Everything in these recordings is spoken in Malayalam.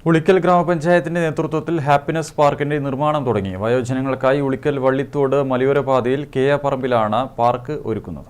ഉളിക്കൽ ഗ്രാമപഞ്ചായത്തിന്റെ നേതൃത്വത്തിൽ ഹാപ്പിനെസ് പാർക്കിന്റെ നിർമ്മാണം തുടങ്ങി. വയോജനങ്ങൾക്കായി ഉളിക്കൽ വള്ളിത്തോട് മലയോര പാതയിൽ കേയാപ്പറമ്പിലാണ് പാർക്ക് ഒരുക്കുന്നത്.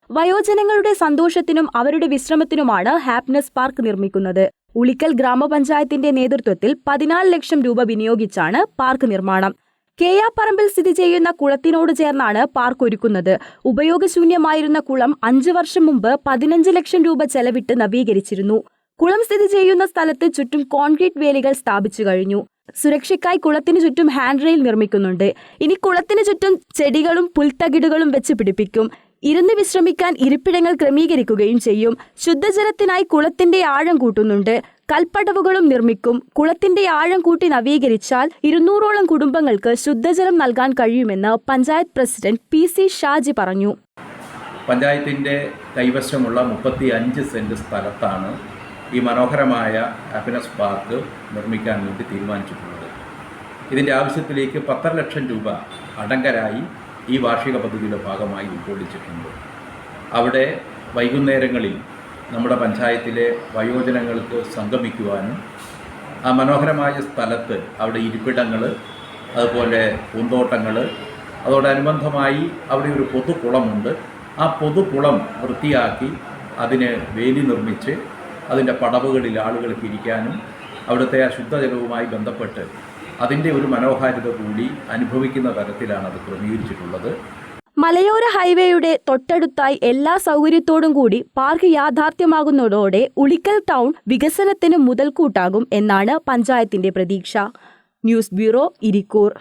വയോജനങ്ങളുടെ സന്തോഷത്തിനും അവരുടെ വിശ്രമത്തിനുമാണ് ഹാപ്പിനെസ് പാർക്ക് നിർമ്മിക്കുന്നത്. ഉളിക്കൽ ഗ്രാമപഞ്ചായത്തിന്റെ നേതൃത്വത്തിൽ 14 ലക്ഷം രൂപ വിനിയോഗിച്ചാണ് പാർക്ക് നിർമ്മാണം. കേയാപ്പറമ്പിൽ സ്ഥിതി ചെയ്യുന്ന കുളത്തിനോട് ചേർന്നാണ് പാർക്ക് ഒരുക്കുന്നത്. ഉപയോഗശൂന്യമായിരുന്ന കുളം 5 വർഷം മുമ്പ് 15 ലക്ഷം രൂപ ചെലവിട്ട് നവീകരിച്ചിരുന്നു. കുളം സ്ഥിതി ചെയ്യുന്ന സ്ഥലത്ത് ചുറ്റും കോൺക്രീറ്റ് വേലികൾ സ്ഥാപിച്ചു കഴിഞ്ഞു. സുരക്ഷയ്ക്കായി കുളത്തിനു ചുറ്റും ഹാൻഡ് റെയിൽ നിർമ്മിക്കുന്നുണ്ട്. ഇനി കുളത്തിനു ചുറ്റും ചെടികളും പുൽത്തകിടുകളും വെച്ച് പിടിപ്പിക്കും. ഇരുന്ന് വിശ്രമിക്കാൻ ഇരിപ്പിടങ്ങൾ ക്രമീകരിക്കുകയും ചെയ്യും. ശുദ്ധജലത്തിനായി കുളത്തിന്റെ ആഴം കൂട്ടുന്നുണ്ട്. കൽപ്പടവുകളും നിർമ്മിക്കും. കുളത്തിന്റെ ആഴം കൂട്ടി നവീകരിച്ചാൽ 200ഓളം കുടുംബങ്ങൾക്ക് ശുദ്ധജലം നൽകാൻ കഴിയുമെന്ന് പഞ്ചായത്ത് പ്രസിഡന്റ് PC ഷാജി പറഞ്ഞു. പഞ്ചായത്തിന്റെ കൈവശമുള്ള 35 സെന്റ് സ്ഥലത്താണ് ഈ മനോഹരമായ ഹാപ്പിനെസ് പാർക്ക് നിർമ്മിക്കാൻ വേണ്ടി തീരുമാനിച്ചിട്ടുള്ളത്. ഇതിൻ്റെ ആവശ്യത്തിലേക്ക് 10 ലക്ഷം രൂപ അടങ്കരായി ഈ വാർഷിക പദ്ധതിയുടെ ഭാഗമായി ഉൾക്കൊള്ളിച്ചിട്ടുണ്ട്. അവിടെ വൈകുന്നേരങ്ങളിൽ നമ്മുടെ പഞ്ചായത്തിലെ വയോജനങ്ങൾക്ക് സംഗമിക്കുവാനും ആ മനോഹരമായ സ്ഥലത്ത് അവിടെ ഇരിപ്പിടങ്ങൾ, അതുപോലെ പൂന്തോട്ടങ്ങൾ, അതോടനുബന്ധമായി അവിടെ ഒരു പൊതുകുളമുണ്ട്. ആ പൊതുകുളം വൃത്തിയാക്കി അതിന് വേലി നിർമ്മിച്ച് അതിൻ്റെ പടവുകളിൽ ആളുകൾക്ക് ഇരിക്കാനും അവിടുത്തെ ആ ശുദ്ധജലവുമായി ബന്ധപ്പെട്ട് അതിൻ്റെ ഒരു മനോഹാരിത കൂടി അനുഭവിക്കുന്ന തരത്തിലാണ് അത് ക്രമീകരിച്ചിട്ടുള്ളത്. മലയോര ഹൈവേയുടെ തൊട്ടടുത്തായി എല്ലാ സൗകര്യത്തോടും കൂടി പാർക്ക് യാഥാർത്ഥ്യമാകുന്നതോടെ ഉളിക്കൽ ടൗൺ വികസനത്തിന് മുതൽക്കൂട്ടാകും എന്നാണ് പഞ്ചായത്തിന്റെ പ്രതീക്ഷ. News bureau, Irikkur.